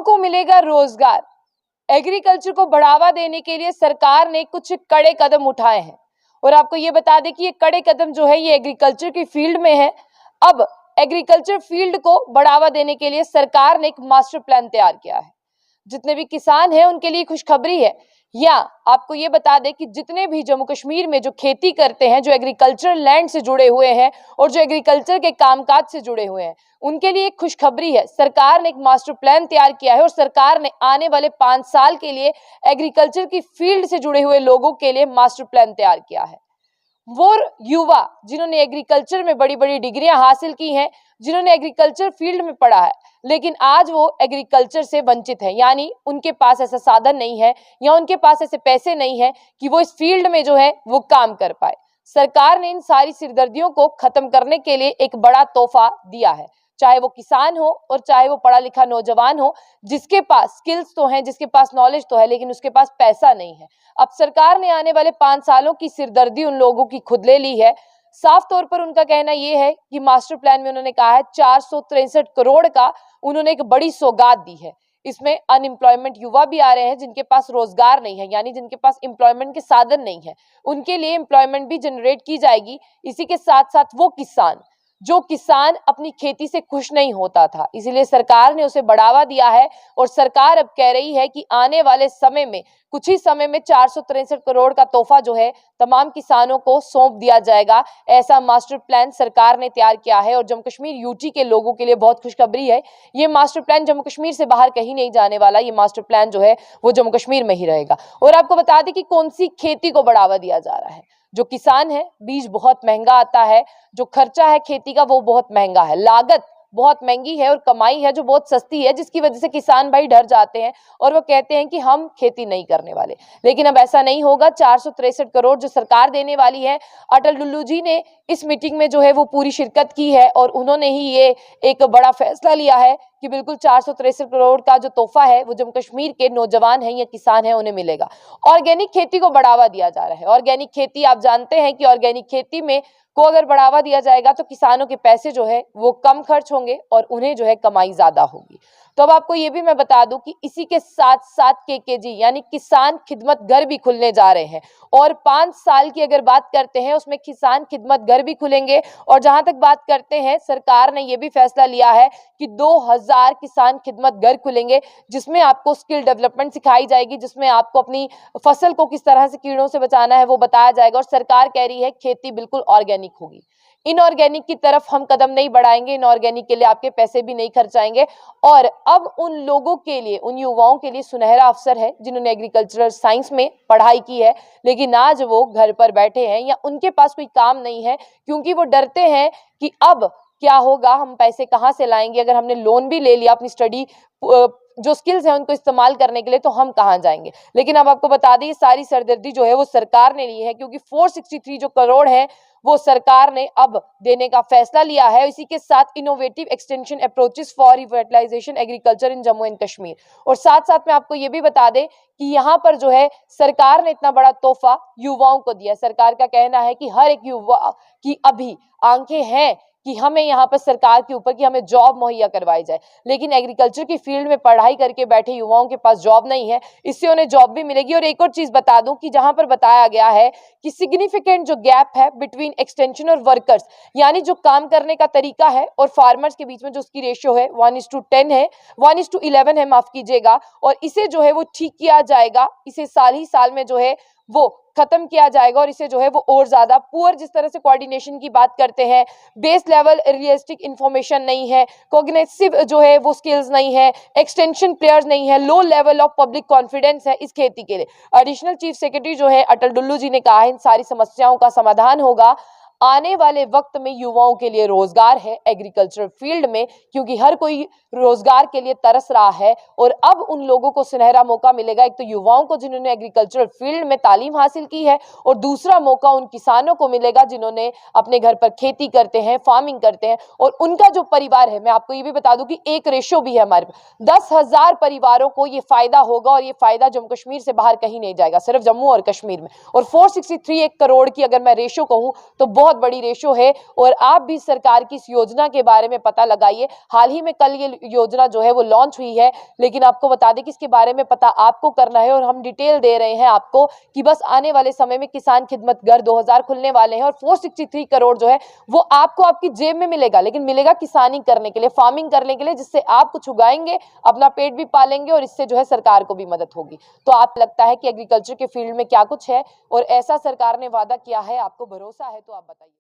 को मिलेगा रोजगार। एग्रीकल्चर को बढ़ावा देने के लिए सरकार ने कुछ कड़े कदम उठाए हैं और आपको ये बता दें कि ये कड़े कदम जो है ये एग्रीकल्चर की फील्ड में है। अब एग्रीकल्चर फील्ड को बढ़ावा देने के लिए सरकार ने एक मास्टर प्लान तैयार किया है। जितने भी किसान हैं उनके लिए खुशखबरी है। या आपको ये बता दें कि जितने भी जम्मू कश्मीर में जो खेती करते हैं, जो एग्रीकल्चर लैंड से जुड़े हुए हैं और जो एग्रीकल्चर के कामकाज से जुड़े हुए हैं, उनके लिए एक खुशखबरी है। सरकार ने एक मास्टर प्लान तैयार किया है और सरकार ने आने वाले 5 साल के लिए एग्रीकल्चर की फील्ड से जुड़े हुए लोगों के लिए मास्टर प्लान तैयार किया है। वो युवा जिन्होंने एग्रीकल्चर में बड़ी बड़ी डिग्रियां हासिल की हैं, जिन्होंने एग्रीकल्चर फील्ड में पढ़ा है, लेकिन आज वो एग्रीकल्चर से वंचित है, यानी उनके पास ऐसा साधन नहीं है या उनके पास ऐसे पैसे नहीं है कि वो इस फील्ड में जो है वो काम कर पाए। सरकार ने इन सारी सिरदर्दियों को खत्म करने के लिए एक बड़ा तोहफा दिया है। चाहे वो किसान हो और चाहे वो पढ़ा लिखा नौजवान हो, जिसके पास स्किल्स तो हैं, जिसके पास नॉलेज तो है, लेकिन उसके पास पैसा नहीं है। अब सरकार ने आने वाले 5 सालों की सिरदर्दी उन लोगों की खुद ले ली है। साफ तौर पर उनका कहना यह है कि मास्टर प्लान में उन्होंने कहा है 463 करोड़ का उन्होंने एक बड़ी सौगात दी है। इसमें अनएम्प्लॉयमेंट युवा भी आ रहे हैं जिनके पास रोजगार नहीं है, यानी जिनके पास एम्प्लॉयमेंट के साधन नहीं है, उनके लिए एम्प्लॉयमेंट भी जनरेट की जाएगी। इसी के साथ साथ वो किसान जो किसान अपनी खेती से खुश नहीं होता था, इसीलिए सरकार ने उसे बढ़ावा दिया है और सरकार अब कह रही है कि आने वाले समय में कुछ ही समय में 463 करोड़ का तोहफा जो है तमाम किसानों को सौंप दिया जाएगा। ऐसा मास्टर प्लान सरकार ने तैयार किया है और जम्मू कश्मीर यूटी के लोगों के लिए बहुत खुशखबरी है। ये मास्टर प्लान जम्मू कश्मीर से बाहर कहीं नहीं जाने वाला। ये मास्टर प्लान जो है वो जम्मू कश्मीर में ही रहेगा। और आपको बता दें कि कौन सी खेती को बढ़ावा दिया जा रहा है। जो किसान है, बीज बहुत महंगा आता है, जो खर्चा है खेती का वो बहुत महंगा है, लागत बहुत महंगी है और कमाई है जो बहुत सस्ती है, जिसकी वजह से किसान भाई डर जाते हैं और वो कहते हैं कि हम खेती नहीं करने वाले। लेकिन अब ऐसा नहीं होगा। 463 करोड़ जो सरकार देने वाली है, अटल डुल्लू जी ने इस मीटिंग में जो है वो पूरी शिरकत की है और उन्होंने ही ये एक बड़ा फैसला लिया है कि बिल्कुल 463 करोड़ का जो तोहफा है वो जम्मू कश्मीर के नौजवान हैं या किसान हैं उन्हें मिलेगा। ऑर्गेनिक खेती को बढ़ावा दिया जा रहा है। ऑर्गेनिक खेती आप जानते हैं कि ऑर्गेनिक खेती में को अगर बढ़ावा दिया जाएगा तो किसानों के पैसे जो है वो कम खर्च होंगे और उन्हें जो है कमाई ज्यादा होगी। तो अब आपको ये भी मैं बता दूं कि इसी के साथ साथ केकेजी यानी किसान खिदमत घर भी खुलने जा रहे हैं और 5 साल की अगर बात करते हैं उसमें किसान खिदमत घर भी खुलेंगे। और जहां तक बात करते हैं, सरकार ने यह भी फैसला लिया है कि 2000 किसान खिदमत घर खुलेंगे, जिसमें आपको स्किल डेवलपमेंट सिखाई जाएगी, जिसमें आपको अपनी फसल को किस तरह से कीड़ों से बचाना है वो बताया जाएगा। और सरकार कह रही है खेती बिल्कुल ऑर्गेनिक होगी। इनऑर्गेनिक की तरफ हम कदम नहीं बढ़ाएंगे, इनऑर्गेनिक के लिए आपके पैसे भी नहीं खर्चाएंगे। और अब उन लोगों के लिए, उन युवाओं के लिए सुनहरा अवसर है जिन्होंने एग्रीकल्चरल साइंस में पढ़ाई की है लेकिन आज वो घर पर बैठे हैं या उनके पास कोई काम नहीं है, क्योंकि वो डरते हैं कि अब क्या होगा, हम पैसे कहाँ से लाएंगे, अगर हमने लोन भी ले लिया अपनी स्टडी जो स्किल्स है उनको इस्तेमाल करने के लिए तो हम कहाँ जाएंगे। लेकिन अब आपको बता दें ये सारी सरदर्दी जो है वो सरकार ने ली है, क्योंकि 463 जो करोड़ है वो सरकार ने अब देने का फैसला लिया है। इसी के साथ innovative extension approaches for revitalization agriculture in Jammu and Kashmir. और साथ साथ में आपको ये भी बता दें कि यहाँ पर जो है सरकार ने इतना बड़ा तोहफा युवाओं को दिया। सरकार का कहना है कि हर एक युवा की अभी आंखें हैं कि हमें यहाँ पर सरकार के ऊपर कि हमें जॉब मुहैया करवाई जाए, लेकिन एग्रीकल्चर की फील्ड में पढ़ाई करके बैठे युवाओं के पास जॉब नहीं है, इससे उन्हें जॉब भी मिलेगी। और एक और चीज बता दूं कि जहां पर बताया गया है कि सिग्निफिकेंट जो गैप है बिटवीन एक्सटेंशन और वर्कर्स, यानी जो काम करने का तरीका है और फार्मर्स के बीच में जो उसकी रेशियो है 1:10 है, 1:11 है, माफ कीजिएगा, और इसे जो है वो ठीक किया जाएगा। इसे साल ही साल में जो है वो खत्म किया जाएगा और इसे जो है वो और ज्यादा पुअर, जिस तरह से कोऑर्डिनेशन की बात करते हैं, बेस लेवल रियलिस्टिक इंफॉर्मेशन नहीं है, कॉग्निटिव जो है वो स्किल्स नहीं है, एक्सटेंशन प्लेयर्स नहीं है, low level of public confidence है इस खेती के लिए। एडिशनल चीफ सेक्रेटरी जो है अटल डुल्लू जी ने कहा है इन सारी समस्याओं का समाधान होगा। आने वाले वक्त में युवाओं के लिए रोजगार है एग्रीकल्चर फील्ड में, क्योंकि हर कोई रोजगार के लिए तरस रहा है और अब उन लोगों को सुनहरा मौका मिलेगा। एक तो युवाओं को जिन्होंने एग्रीकल्चरल फील्ड में तालीम हासिल की है और दूसरा मौका उन किसानों को मिलेगा जिन्होंने अपने घर पर खेती करते हैं, फार्मिंग करते हैं और उनका जो परिवार है। मैं आपको ये भी बता दूं कि एक रेशो भी है हमारे पास, 10,000 परिवारों को ये फायदा होगा और ये फायदा जम्मू कश्मीर से बाहर कहीं नहीं जाएगा, सिर्फ जम्मू और कश्मीर में। और 463 करोड़ की अगर मैं रेशो कहूं तो बहुत बहुत बड़ी रेशो है और आप भी सरकार की इस योजना के बारे में पता लगाइए। हाल ही में कल ये योजना जो है वो लॉन्च हुई है, लेकिन आपको बता दें कि इसके बारे में पता आपको करना है और हम डिटेल दे रहे हैं आपको कि बस आने वाले समय में किसान खिदमत घर 2000 खुलने वाले हैं और 463 करोड़ जो है वो आपको आपकी जेब में मिलेगा, लेकिन मिलेगा किसानी करने के लिए, फार्मिंग करने के लिए, जिससे आप कुछ उगाएंगे, अपना पेट भी पालेंगे और इससे जो है सरकार को भी मदद होगी। तो आप लगता है कि एग्रीकल्चर के फील्ड में क्या कुछ है और ऐसा सरकार ने वादा किया है, आपको भरोसा है, तो आप बताइए।